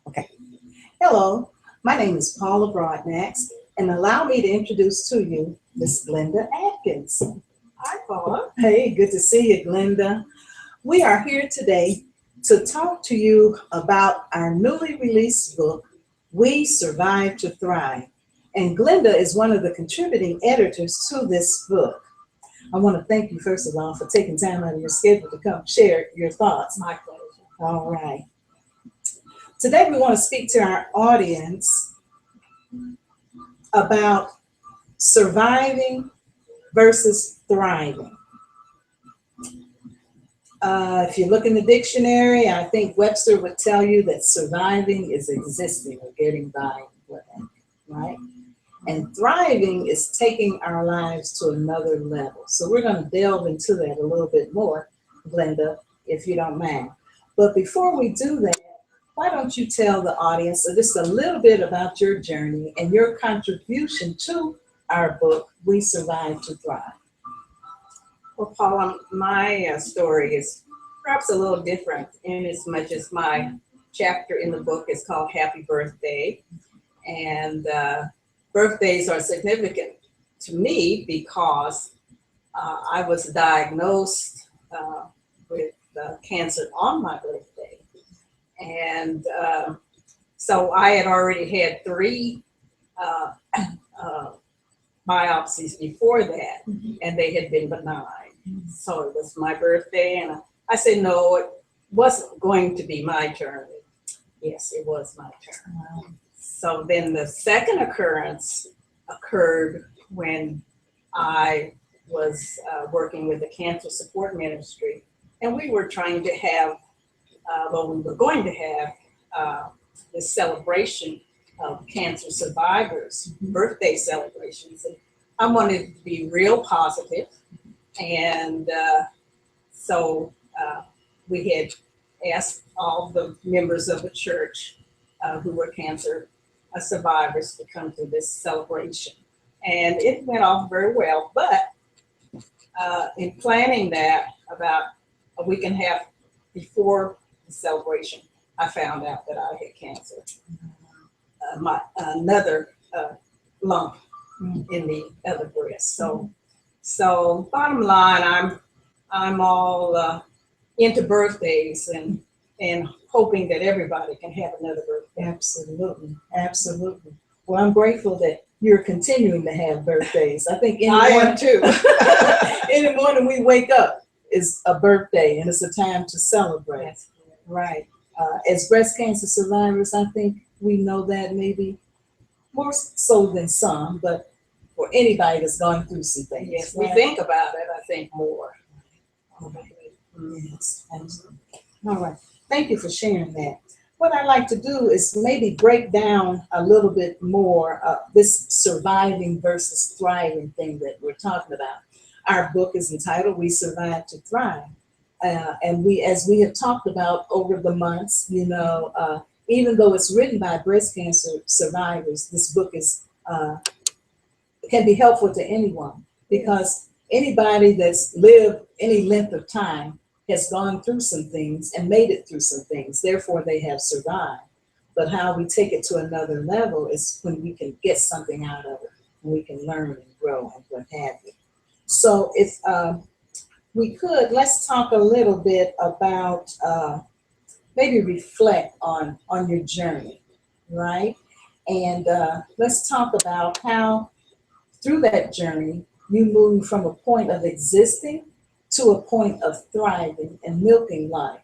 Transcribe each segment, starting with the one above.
Okay. Hello, my name is Paula Broadnax, and allow me to introduce to you Miss Glenda Atkinson. Hi, Paula. Hey, good to see you, Glenda. We are here today to talk to you about our newly released book, We Survive to Thrive. And Glenda is one of the contributing editors to this book. I want to thank you, first of all, for taking time out of your schedule to come share your thoughts. My pleasure. All right. Today, we want to speak to our audience about surviving versus thriving. If you look in the dictionary, I think Webster would tell you that surviving is existing or getting by, whatever, right? And thriving is taking our lives to another level. So we're going to delve into that a little bit more, Glenda, if you don't mind. But before we do that, why don't you tell the audience just a little bit about your journey and your contribution to our book, We Survive to Thrive? Well, Paula, my story is perhaps a little different in as much as my chapter in the book is called Happy Birthday. And birthdays are significant to me because I was diagnosed with cancer on my birthday. And so I had already had three uh, uh, biopsies before that, and they had been benign. So it was my birthday, and I said, no, it wasn't going to be my turn. Yes, it was my turn. So then the second occurrence occurred when I was working with the Cancer Support Ministry, and we were trying to have, we were going to have this celebration of cancer survivors, birthday celebrations. And I wanted to be real positive. And so we had asked all the members of the church who were cancer survivors to come to this celebration. And it went off very well. But in planning that, about a week and a half before the celebration, I found out that I had cancer. Another lump in the other breast. So bottom line, I'm all into birthdays and hoping that everybody can have another birthday. Absolutely, absolutely. Well, I'm grateful that you're continuing to have birthdays. I think I am too. in the morning we wake up is a birthday and it's a time to celebrate. Yes. Right. As breast cancer survivors, I think we know that maybe more so than some, but for anybody that's going through some things. Yes, we think about it, I think more. Yes, absolutely. All right. Thank you for sharing that. What I'd like to do is maybe break down a little bit more this surviving versus thriving thing that we're talking about. Our book is entitled We Survive to Thrive. And as we have talked about over the months, even though it's written by breast cancer survivors, this book is can be helpful to anyone because anybody that's lived any length of time has gone through some things and made it through some things. Therefore, they have survived. But how we take it to another level is when we can get something out of it, and we can learn and grow and what have you. So if we could, let's talk a little bit about maybe reflect on your journey, right? And let's talk about how through that journey you move from a point of existing to a point of thriving and milking life,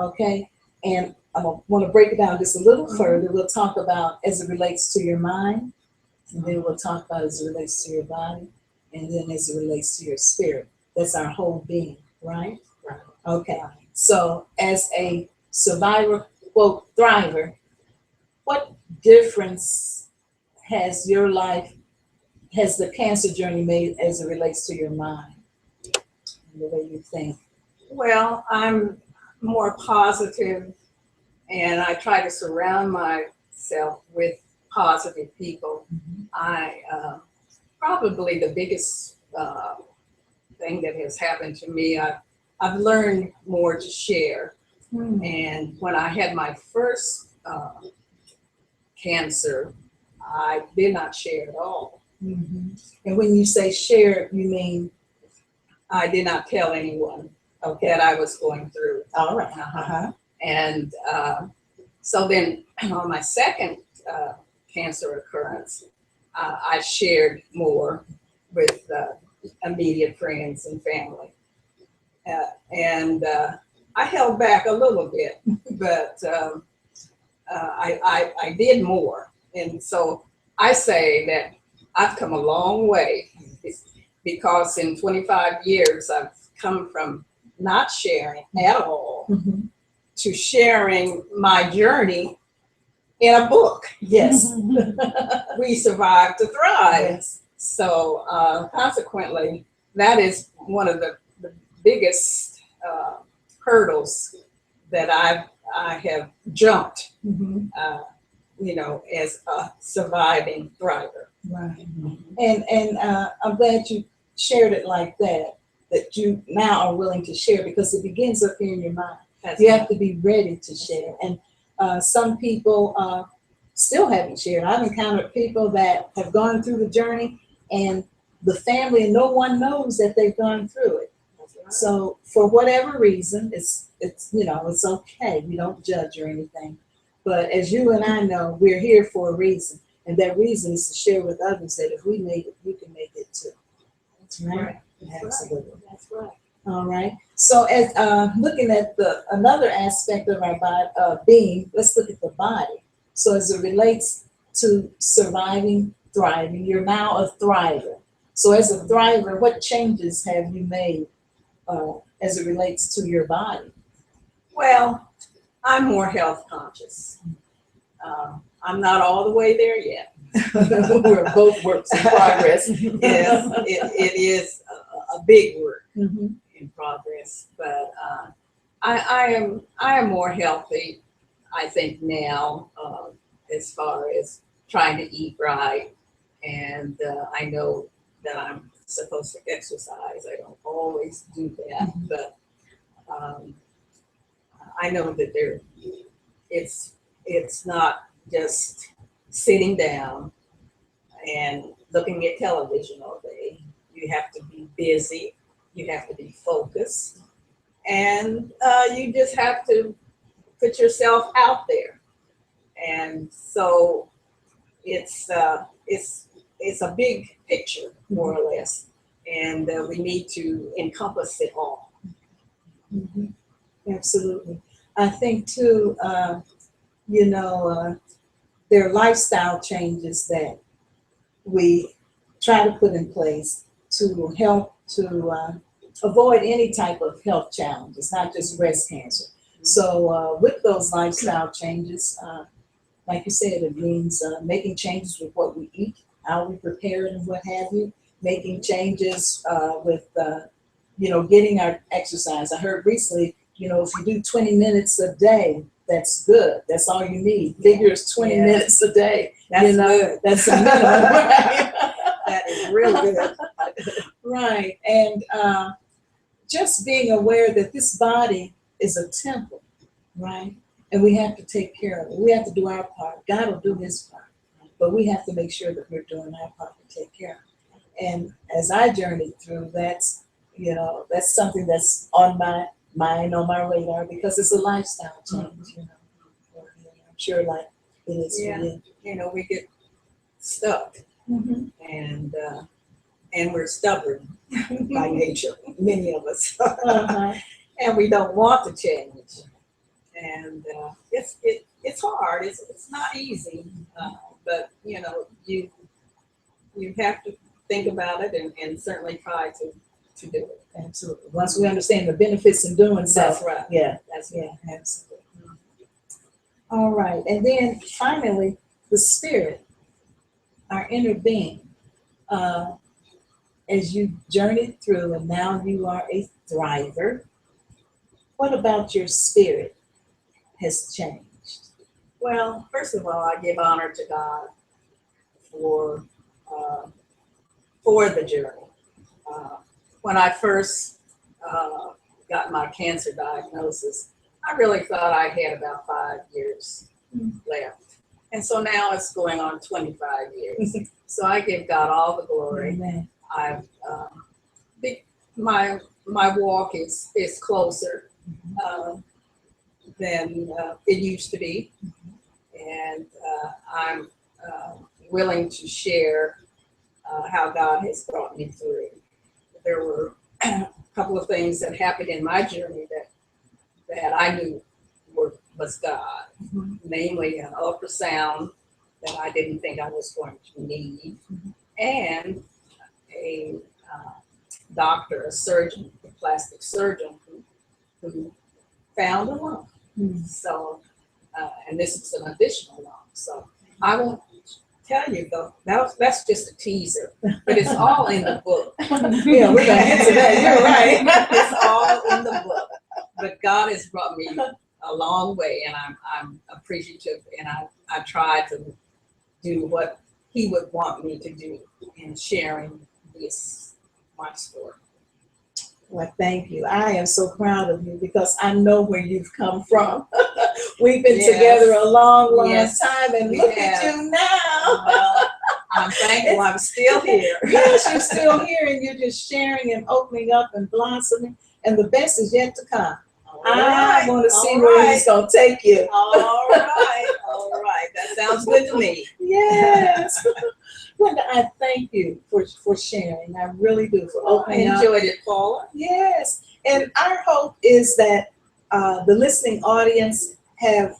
okay? And I want to break it down just a little further. We'll talk about as it relates to your mind, and then we'll talk about as it relates to your body, and then as it relates to your spirit. That's our whole being, right? Right. Okay. So as a survivor, quote, thriver, what difference has your life, has the cancer journey made as it relates to your mind and the way you think? Well, I'm more positive, and I try to surround myself with positive people. I probably the biggest thing that has happened to me, I've learned more to share. And when I had my first uh, cancer, I did not share at all. Mm-hmm. And when you say share, you mean? I did not tell anyone Okay. that I was going through. All right. Uh-huh. And so then on my second cancer occurrence, I shared more with immediate friends and family. And I held back a little bit, but I did more. And so I say that I've come a long way because in 25 years, I've come from not sharing at all Mm-hmm. to sharing my journey in a book. Yes. We survived to thrive. Yes. So consequently, that is one of the biggest hurdles that I have jumped, Mm-hmm. as a surviving thriver. Right. And I'm glad you shared it like that, that you now are willing to share, because it begins up here in your mind. That's You have to be ready to share. And some people still haven't shared. I've encountered people that have gone through the journey, and the family and no one knows that they've gone through it. right. So for whatever reason, it's it's okay. We don't judge or anything. But as you and I know, we're here for a reason. And that reason is to share with others that if we made it, you can make it too. That's right. Absolutely. That's right. All right. So as looking at another aspect of our body, being, let's look at the body. So as it relates to surviving, thriving, you're now a thriver. So as a thriver, what changes have you made as it relates to your body? Well, I'm more health conscious. I'm not all the way there yet. We're both works in progress. Yes, it is a big work Mm-hmm. in progress, but I am more healthy, I think now, as far as trying to eat right, and I know that I'm supposed to exercise. I don't always do that, but um, I know that it's not just sitting down and looking at television all day. You have to be busy. You have to be focused, and you just have to put yourself out there. And so it's a big picture, more or less, and we need to encompass it all. Mm-hmm. Absolutely. I think too, there are lifestyle changes that we try to put in place to help to avoid any type of health challenges, not just breast cancer. So with those lifestyle changes, like you said, it means making changes with what we eat, how we prepare it, and what have you. Making changes with, getting our exercise. I heard recently, if you do 20 minutes a day, that's good. That's all you need. Figure it's 20 minutes a day. That's good. That's a minimum, right? That is real good. Right. And just being aware that this body is a temple, right? And we have to take care of it. We have to do our part. God will do his part. But we have to make sure that we're doing our part to take care of it. And as I journeyed through, that's something that's on my mind, on my radar, because it's a lifestyle change, I'm sure like it is for you. We get stuck, Mm-hmm. and we're stubborn by nature, many of us, Uh-huh. and we don't want to change. And it's hard. It's not easy, but you have to think about it and certainly try to do it. Absolutely. Once we understand the benefits in doing so. That's right. Yeah. That's Yeah, absolutely. All right. And then finally, the spirit, our inner being. As you journeyed through and now you are a thriver, what about your spirit has changed? Well, first of all, I give honor to God for uh, the journey. When I first got my cancer diagnosis, I really thought I had about 5 years left. And so now it's going on 25 years. So I give God all the glory. Amen. I've my walk is closer than it used to be, and I'm willing to share how God has brought me through. There were a couple of things that happened in my journey that I knew was God, namely an ultrasound that I didn't think I was going to need, and a doctor, a surgeon, a plastic surgeon who found a lump. So, and this is an additional lump. So I won't tell you though, that's just a teaser, but it's all in the book. Yeah, we're gonna get to that. You're right. It's all in the book. But God has brought me a long way, and I'm appreciative, and I try to do what He would want me to do in sharing my story. Well, thank you. I am so proud of you because I know where you've come from. We've been together a long time, and look at you now. Well, I'm thankful I'm still here. Yes, you're still here, and you're just sharing and opening up and blossoming, and the best is yet to come. I want to see where He's going to take you. All right. That sounds good to me. Yes. Glenda, I thank you for sharing. I really do, for opening up. I enjoyed it, Paula. Yes. And our hope is that the listening audience have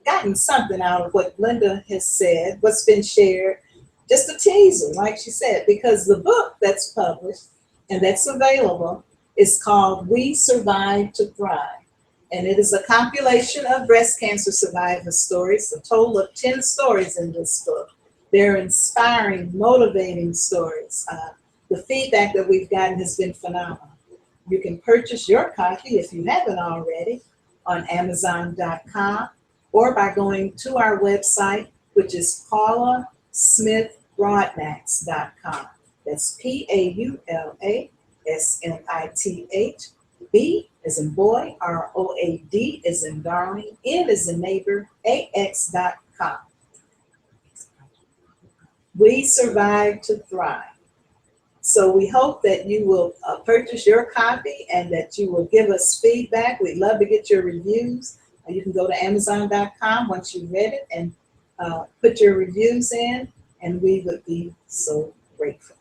gotten something out of what Glenda has said, what's been shared, just a teaser, like she said, because the book that's published and that's available is called We Survive to Thrive. And it is a compilation of breast cancer survivor stories, a total of 10 stories in this book. They're inspiring, motivating stories. The feedback that we've gotten has been phenomenal. You can purchase your copy if you haven't already on Amazon.com or by going to our website, which is PaulaSmithBroadnax.com. That's PaulaSmith, B as in boy, ROAD as in darling, N as in neighbor, AX.com. We survive to thrive. So we hope that you will purchase your copy and that you will give us feedback. We'd love to get your reviews. You can go to Amazon.com once you've read it and put your reviews in, and we would be so grateful.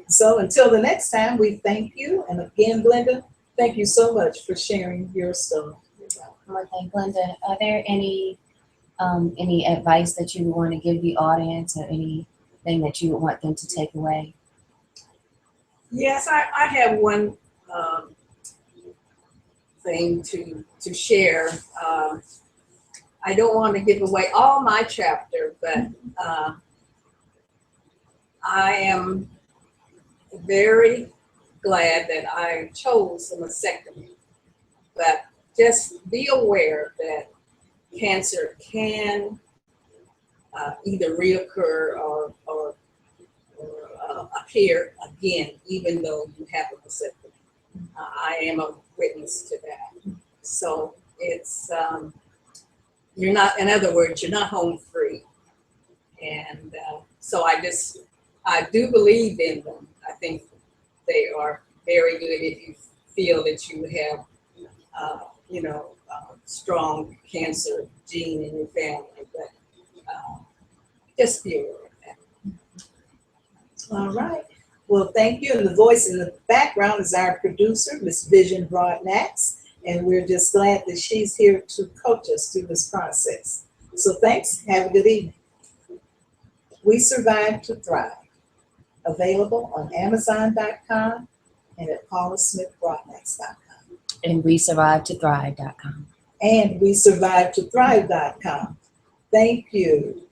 So until the next time, we thank you. And again, Glenda, thank you so much for sharing your story. Okay, Glenda, are there any advice that you would want to give the audience, or anything that you would want them to take away? Yes, I have one thing to share. I don't want to give away all my chapter, but I am very glad that I chose a mastectomy. But just be aware that cancer can either reoccur or appear again, even though you have a mastectomy. I am a witness to that. So it's you're not, in other words, you're not home free. And so I do believe in them. I think they are very good if you feel that you have, strong cancer gene in your family. But just be aware of that. All right. Well, thank you. And the voice in the background is our producer, Miss Vision Broadnax. And we're just glad that she's here to coach us through this process. So thanks. Have a good evening. We Survive to Thrive. Available on Amazon.com and at PaulaSmithBroadnax.com. And WeSurviveToThrive.com. And WeSurviveToThrive.com. Thank you.